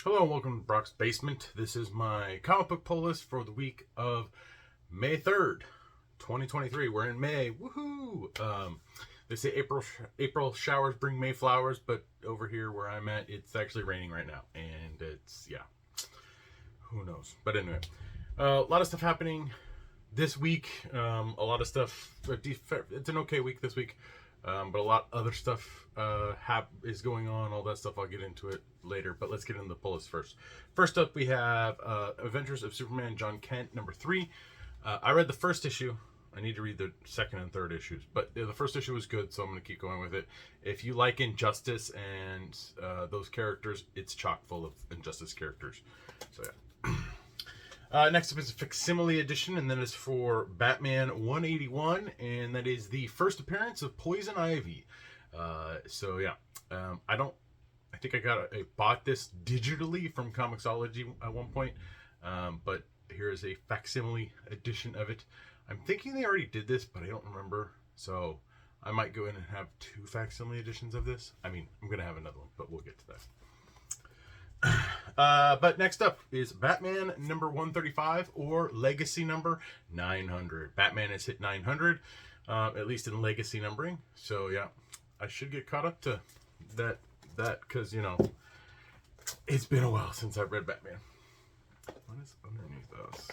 Hello and welcome to Brock's Basement. This is my comic book pull list for the week of May 3rd, 2023. We're in May. Woohoo! They say April showers bring May flowers, but over here where I'm at, it's actually raining right now. And it's, yeah, who knows? But anyway, a lot of stuff happening this week. A lot of stuff. It's an okay week this week. But a lot of other stuff is going on. All that stuff, I'll get into it later. But let's get into the pull list first. First up, we have Adventures of Superman, John Kent, number 3. I read the first issue. I need to read the second and third issues. But the first issue was good, so I'm going to keep going with it. If you like Injustice and those characters, it's chock full of Injustice characters. So, yeah. Next up is a facsimile edition, and that is for Batman 181, and that is the first appearance of Poison Ivy. So yeah, I think I bought this digitally from Comixology at one point, but here is a facsimile edition of it. I'm thinking they already did this, but I don't remember, so I might go in and have 2 facsimile editions of this. I mean, I'm gonna have another one, but we'll get to that. But next up is Batman number 135 or Legacy number 900. Batman has hit 900, at least in Legacy numbering. So yeah, I should get caught up to that because, you know, it's been a while since I've read Batman. What is underneath us?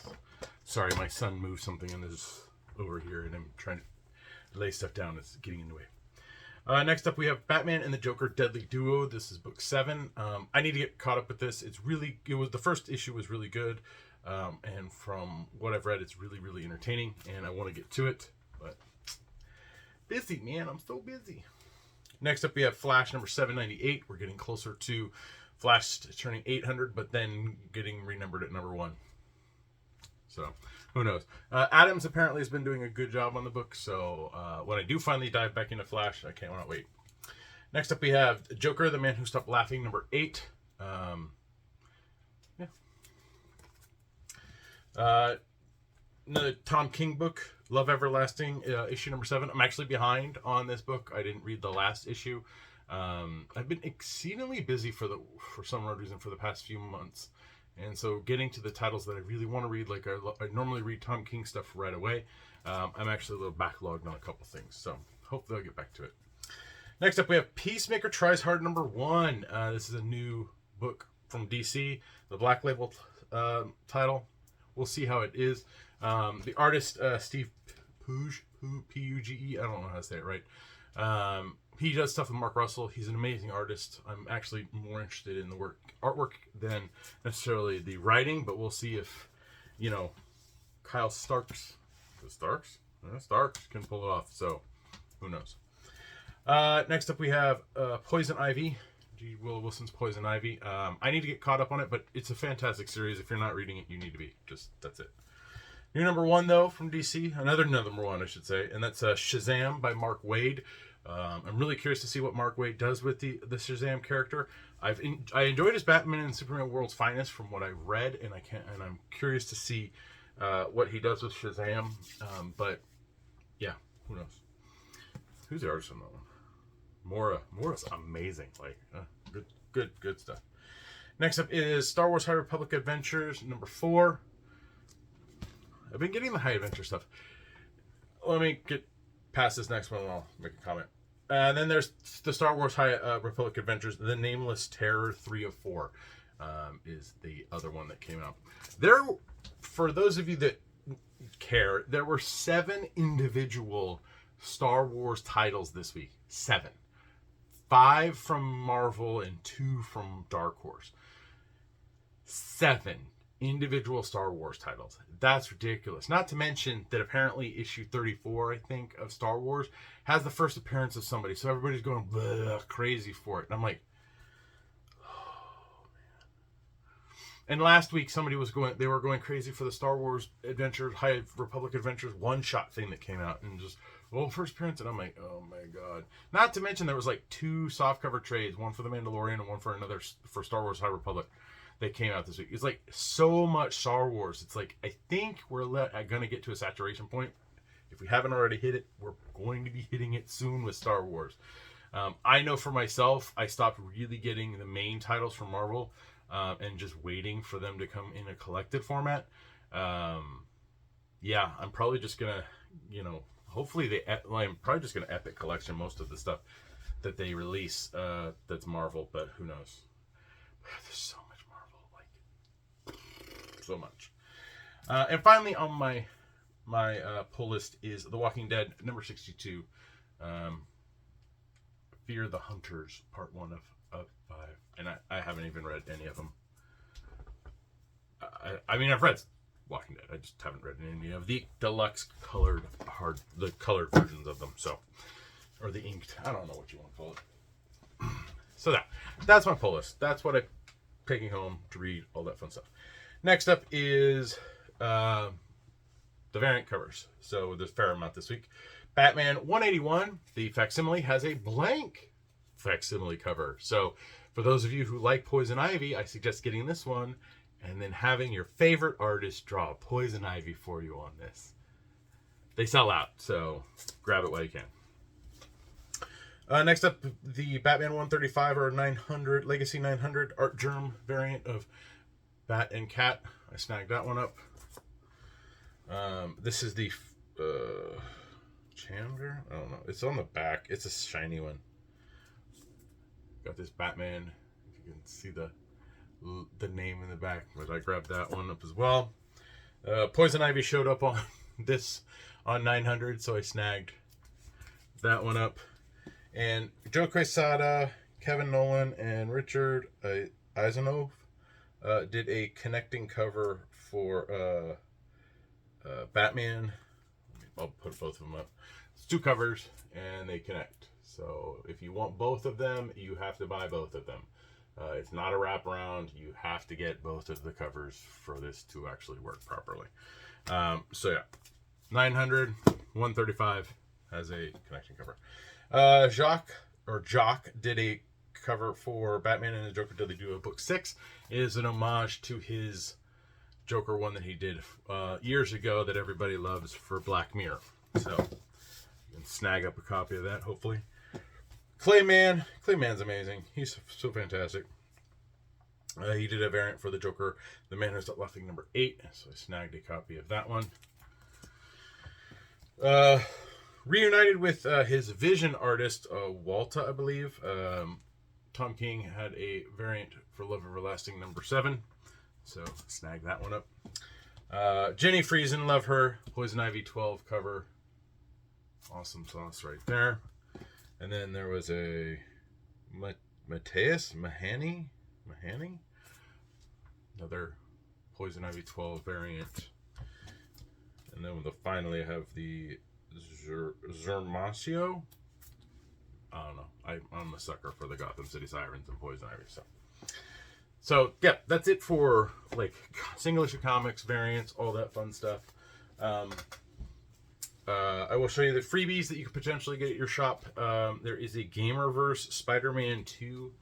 Sorry, my son moved something and is over here, and I'm trying to lay stuff down. It's getting in the way. Next up, we have Batman and the Joker Deadly Duo. This is book 7. I need to get caught up with this. The first issue was really good. And from what I've read, it's really, really entertaining. And I want to get to it. But busy, man. I'm so busy. Next up, we have Flash number 798. We're getting closer to Flash turning 800, but then getting renumbered at number 1. So, who knows? Adams apparently has been doing a good job on the book, so when I do finally dive back into Flash, I can't wait. Next up, we have Joker, the Man Who Stopped Laughing, number 8. Another Tom King book, Love Everlasting, issue number 7. I'm actually behind on this book. I didn't read the last issue. I've been exceedingly busy for some odd reason for the past few months. And so getting to the titles that I really want to read, like I normally read Tom King stuff right away. I'm actually a little backlogged on a couple things. So hopefully I'll get back to it. Next up, we have Peacemaker Tries Hard number 1. This is a new book from DC. The Black Label title. We'll see how it is. The artist, Steve Puge, P-U-G-E. I don't know how to say it right. He does stuff with Mark Russell. He's an amazing artist. I'm actually more interested in the artwork than necessarily the writing, but we'll see if, you know, Kyle Starks can pull it off. So, who knows? Next up, we have Poison Ivy. G. Willow Wilson's Poison Ivy. I need to get caught up on it, but it's a fantastic series. If you're not reading it, you need to be. That's it. New number 1, though, from DC. Another number 1, I should say. And that's Shazam by Mark Waid. I'm really curious to see what Mark Waid does with the Shazam character. I enjoyed his Batman and Superman World's Finest from what I've read, and I'm curious to see what he does with Shazam. But yeah, who knows? Who's the artist on that one? Mora's amazing. Like good stuff. Next up is Star Wars High Republic Adventures number 4. I've been getting the High Adventure stuff. Let me get past this next one and I'll make a comment. And then there's the Star Wars High Republic Adventures, The Nameless Terror 3 of 4 is the other one that came out. For those of you that care, there were 7 individual Star Wars titles this week. 7. 5 from Marvel and 2 from Dark Horse. 7 individual Star Wars titles. That's ridiculous. Not to mention that apparently issue 34, I think, of Star Wars has the first appearance of somebody. So everybody's going crazy for it. And I'm like, oh, man. And last week they were going crazy for the Star Wars Adventures, High Republic Adventures one-shot thing that came out. And just, first appearance. And I'm like, oh my God. Not to mention there was like 2 softcover trades, one for The Mandalorian and one for Star Wars High Republic. That came out this week. It's like so much Star Wars. It's like, I think we're going to get to a saturation point. If we haven't already hit it, we're going to be hitting it soon with Star Wars. I know for myself, I stopped really getting the main titles from Marvel. and just waiting for them to come in a collected format. Yeah, I'm probably just gonna, hopefully I'm probably just gonna Epic Collection most of the stuff that they release that's Marvel, but who knows? There's so much Marvel, like so much. And finally, on my pull list is The Walking Dead number 62, Fear the Hunters, part 1 of 5, and I haven't even read any of them. I mean, I've read Walking Dead. I just haven't read any of the deluxe colored the colored versions of them. So, or the inked. I don't know what you want to call it. So that's my pull list. That's what I'm taking home to read, all that fun stuff. Next up is the variant covers. So there's a fair amount this week. Batman 181, the facsimile, has a blank facsimile cover. So for those of you who like Poison Ivy, I suggest getting this one and then having your favorite artist draw Poison Ivy for you on this. They sell out, so grab it while you can. Next up, the Batman 135 or 900 Legacy 900 Artgerm variant of Bat and Cat. I snagged that one up. This is the Chandler? I don't know. It's on the back. It's a shiny one. Got this Batman. If you can see the name in the back, but I grabbed that one up as well. Poison Ivy showed up on this on 900, so I snagged that one up. And Joe Quesada, Kevin Nolan, and Richard Eisenhoff did a connecting cover for Batman. I'll put both of them up. It's 2 covers, and they connect. So if you want both of them, you have to buy both of them. It's not a wraparound. You have to get both of the covers for this to actually work properly. So yeah, 900, 135 has a connecting cover. Jock did a cover for Batman and the Joker Did They Do a Book 6. It is an homage to his Joker one that he did years ago that everybody loves for Black Mirror. So you can snag up a copy of that, hopefully. Clayman's amazing. He's so fantastic. He did a variant for the Joker, The Man Who Stopped Laughing number 8. So I snagged a copy of that one. Reunited with his Vision artist, Walta, I believe. Tom King had a variant for Love Everlasting number 7. So snag that one up. Jenny Friesen, love her. Poison Ivy 12 cover. Awesome sauce right there. And then there was a Mateus Mahani, another Poison Ivy 12 variant. And then finally I have the Zermasio. I don't know. I'm a sucker for the Gotham City Sirens and Poison Ivy. So yeah, that's it for like single issue comics, variants, all that fun stuff. I will show you the freebies that you could potentially get at your shop. There is a Gamerverse Spider-Man 2. You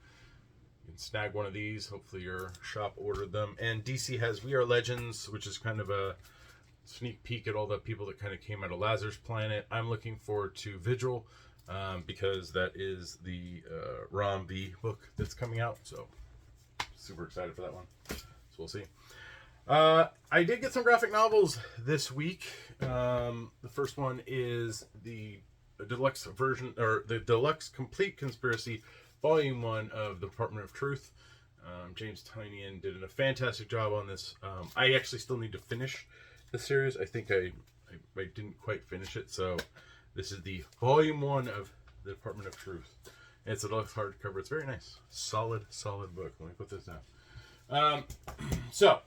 can snag one of these. Hopefully your shop ordered them. And DC has We Are Legends, which is kind of a sneak peek at all the people that kind of came out of Lazarus Planet. I'm looking forward to Vigil because that is the Rom V book that's coming out. So super excited for that one. So we'll see. I did get some graphic novels this week. The first one is the deluxe version, or the deluxe complete conspiracy, volume 1 of the Department of Truth. James Tynion did a fantastic job on this. I actually still need to finish the series. I think I didn't quite finish it. So this is the volume 1 of the Department of Truth. It's a deluxe hardcover. It's very nice. Solid book. Let me put this down. So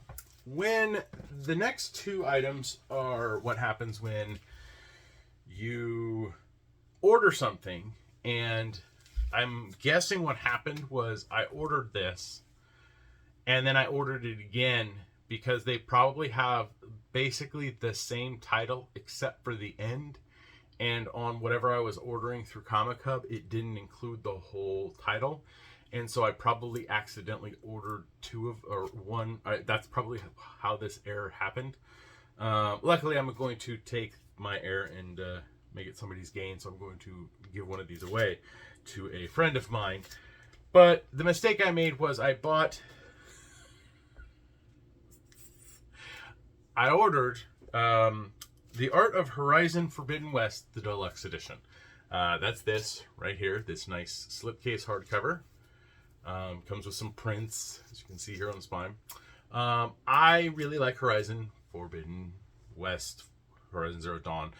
when the next 2 items are what happens when you order something, and I'm guessing what happened was I ordered this and then I ordered it again because they probably have basically the same title except for the end, and on whatever I was ordering through Comic Hub it didn't include the whole title. And so I probably accidentally ordered 2 of, or 1. That's probably how this error happened. Luckily, I'm going to take my error and make it somebody's gain. So I'm going to give one of these away to a friend of mine. But the mistake I made was I bought I ordered The Art of Horizon Forbidden West, the deluxe edition. That's this right here, this nice slipcase hardcover. Comes with some prints, as you can see here on the spine. I really like Horizon Forbidden West, Horizon Zero Dawn.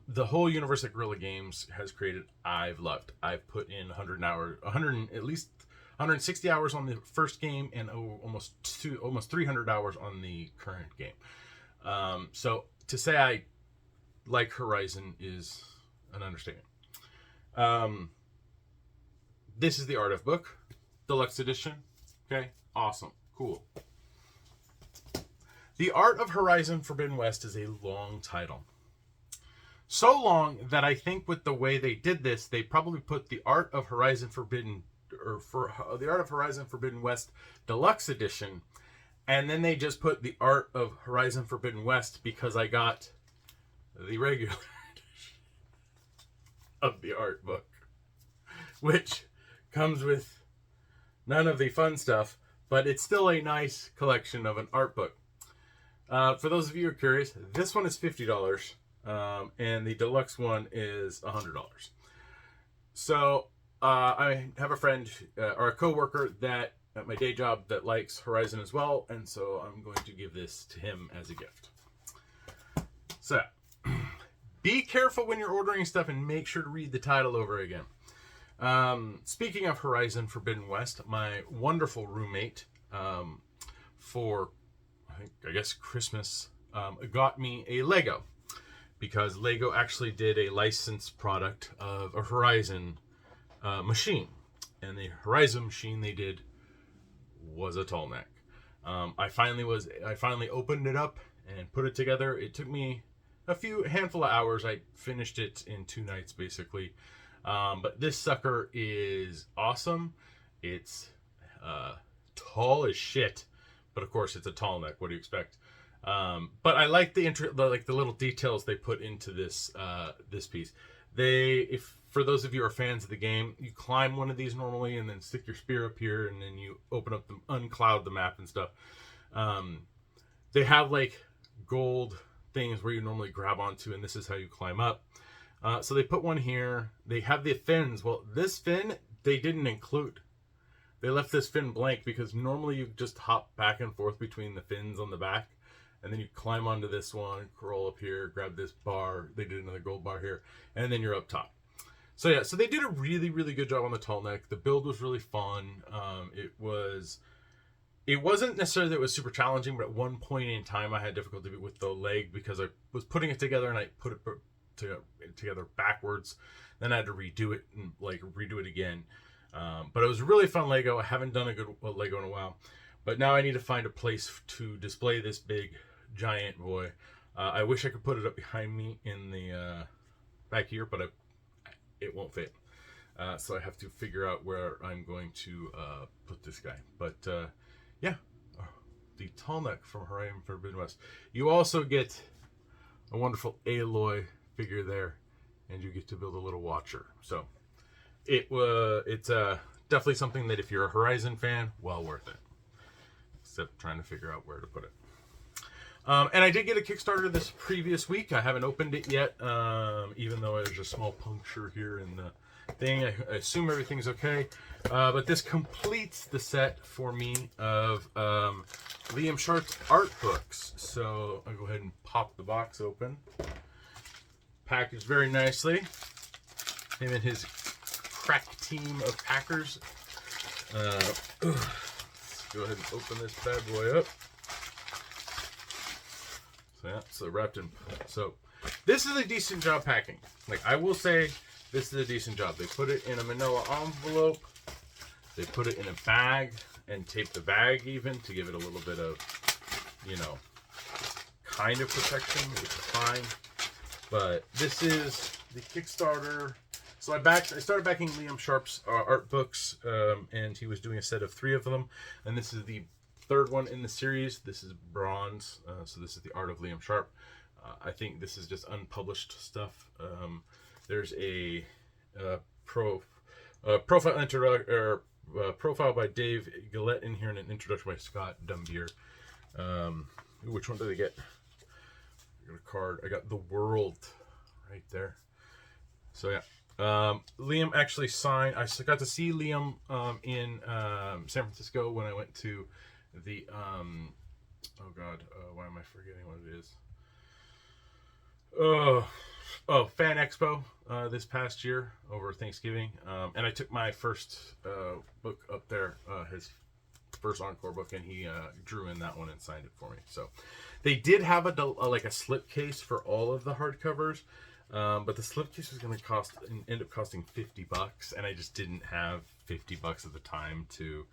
The whole universe that Guerrilla Games has created, I've loved. I've put in at least 160 hours on the first game, and almost 300 hours on the current game. So to say I like Horizon is an understatement. This is the Art of book, deluxe edition. Okay, awesome, cool. The Art of Horizon Forbidden West is a long title. So long that I think with the way they did this, they probably put the Art of Horizon Forbidden West Deluxe Edition, and then they just put the Art of Horizon Forbidden West because I got the regular edition of the art book, which comes with none of the fun stuff, but it's still a nice collection of an art book. For those of you who are curious, this one is $50. And the deluxe one is $100. So I have a friend or a coworker that at my day job that likes Horizon as well, and so I'm going to give this to him as a gift. So be careful when you're ordering stuff and make sure to read the title over again. Speaking of Horizon Forbidden West, my wonderful roommate for I guess Christmas got me a Lego. Because Lego actually did a licensed product of a Horizon machine. And the Horizon machine they did was a tall neck. I finally opened it up and put it together. It took me a handful of hours. I finished it in 2 nights, basically. But this sucker is awesome. It's tall as shit. But of course, it's a tall neck. What do you expect? But I like the little details they put into this this piece. For those of you who are fans of the game, you climb one of these normally and then stick your spear up here and then you open up uncloud the map and stuff. They have like gold things where you normally grab onto, and this is how you climb up. So they put one here. They have the fins. Well, this fin they didn't include. They left this fin blank because normally you just hop back and forth between the fins on the back. And then you climb onto this one, roll up here, grab this bar. They did another gold bar here. And then you're up top. So yeah, so they did a really, really good job on the tall neck. The build was really fun. It wasn't necessarily that it was super challenging, but at one point in time I had difficulty with the leg because I was putting it together and I put it together backwards. Then I had to redo it and redo it again. But it was a really fun Lego. I haven't done a good Lego in a while. But now I need to find a place to display this big, giant boy. I wish I could put it up behind me in the back here, but it won't fit. So I have to figure out where I'm going to put this guy. But yeah, the tall neck from Horizon Forbidden West. You also get a wonderful Aloy figure there, and you get to build a little watcher. So it's definitely something that if you're a Horizon fan, well worth it. Except trying to figure out where to put it. And I did get a Kickstarter this previous week. I haven't opened it yet, even though there's a small puncture here in the thing. I assume everything's okay. But this completes the set for me of Liam Sharp's art books. So I'll go ahead and pop the box open. Packaged very nicely. Him and his crack team of packers. Go ahead and open this bad boy up. So yeah, so wrapped in. So this is a decent job packing. I will say, this is a decent job. They put it in a manila envelope. They put it in a bag and tape the bag even to give it a little bit of, kind of protection, which is fine. But this is the Kickstarter. So I started backing Liam Sharp's art books, and he was doing a set of 3 of them. And this is the 3rd one in the series. This is bronze, so this is the art of Liam Sharp. I think this is just unpublished stuff. There's a profile by Dave Gillette in here, and an introduction by Scott Dumbier. Which one did I get? got a card. I got The World right there. So yeah. Liam actually signed. I got to see Liam in San Francisco when I went to the oh god, why am I forgetting what it is? Fan Expo this past year over Thanksgiving, and I took my first book up there, his first Encore book, and he drew in that one and signed it for me. So they did have a slipcase for all of the hardcovers, but the slipcase was going to end up costing $50, and I just didn't have $50 at the time to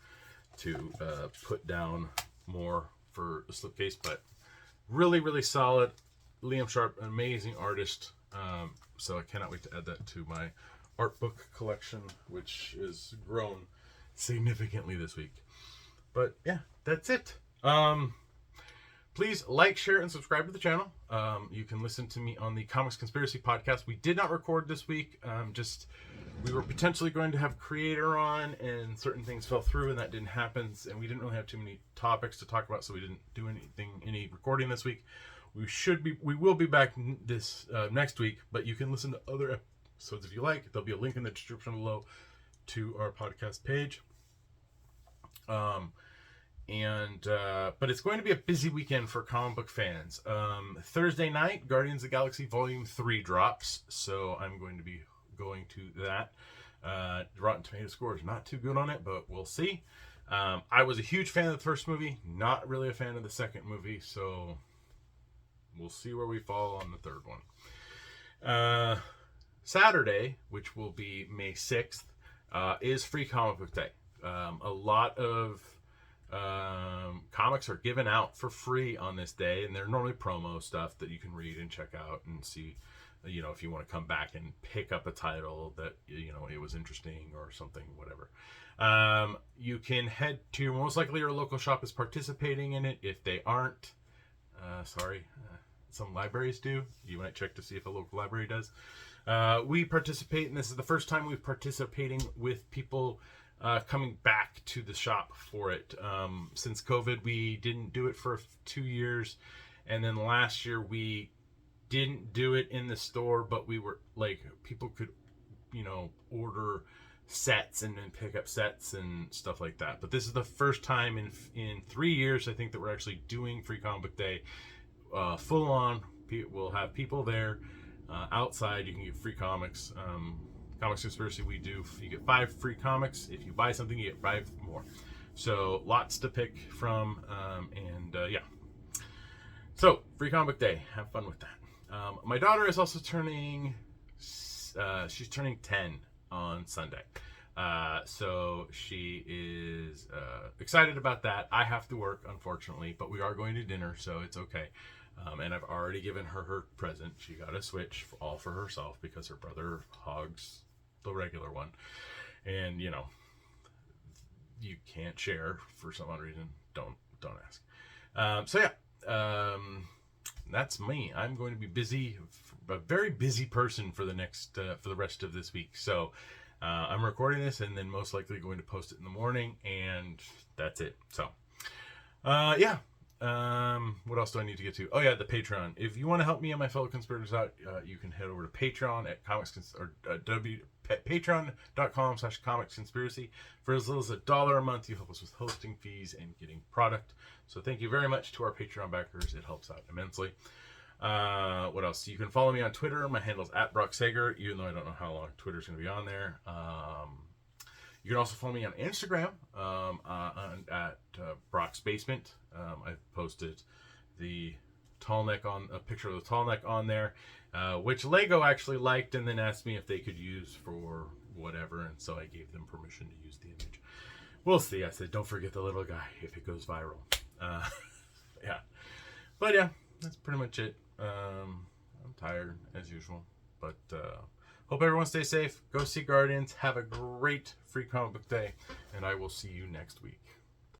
put down more for the slipcase. But really solid. Liam Sharp, an amazing artist. So I cannot wait to add that to my art book collection, which has grown significantly this week. But yeah, that's it. Please like, share, and subscribe to the channel. You can listen to me on the Comics Conspiracy podcast. We did not record this week. We were potentially going to have Creator on, and certain things fell through, and that didn't happen. And we didn't really have too many topics to talk about, so we didn't do any recording this week. We will be back this next week, but you can listen to other episodes if you like. There'll be a link in the description below to our podcast page. But it's going to be a busy weekend for comic book fans. Thursday night, Guardians of the Galaxy Volume 3 drops, so I'm going to be going to that. Rotten Tomato score is not too good on it, but we'll see. I was a huge fan of the first movie, not really a fan of the second movie, so we'll see where we fall on the third one. Saturday, which will be May 6th, is Free Comic Book Day. A lot of comics are given out for free on this day, and they're normally promo stuff that you can read and check out and see, if you want to come back and pick up a title that, it was interesting or something, whatever. You can head to, most likely your local shop is participating in it. If they aren't, some libraries do. You might check to see if a local library does. We participate, and this is the first time we're participating with people coming back to the shop for it. Since COVID, we didn't do it for 2 years, and then last year we didn't do it in the store, but we were people could, order sets and then pick up sets and stuff like that. But this is the first time in 3 years, I think, that we're actually doing Free Comic Book Day full on. We'll have people there outside. You can get free comics. Comics Conspiracy, you get 5 free comics. If you buy something, you get 5 more. So lots to pick from, yeah. So Free Comic Book Day, have fun with that. My daughter is also turning 10 on Sunday. So she is excited about that. I have to work, unfortunately, but we are going to dinner, so it's okay. And I've already given her present. She got a Switch all for herself because her brother hogs the regular one. And, you can't share for some odd reason. Don't ask. So yeah, that's me. I'm going to be busy, a very busy person for the rest of this week. So I'm recording this and then most likely going to post it in the morning, and that's it. So yeah. What else do I need to get to? Oh yeah, the Patreon. If you want to help me and my fellow conspirators out, you can head over to Patreon at patreon.com/comicsconspiracy. For as little as $1 a month, you help us with hosting fees and getting product. So thank you very much to our Patreon backers. It helps out immensely. What else? You can follow me on Twitter. My handle's @BrockSager, even though I don't know how long Twitter's going to be on there. You can also follow me on Instagram at Brock's Basement. I've posted the a picture of the tall neck on there, which Lego actually liked and then asked me if they could use for whatever, and so I gave them permission to use the image. We'll see. I said, don't forget the little guy if it goes viral. Yeah. But yeah, that's pretty much it. I'm tired as usual, but hope everyone stays safe. Go see Guardians. Have a great Free Comic Book Day, and I will see you next week.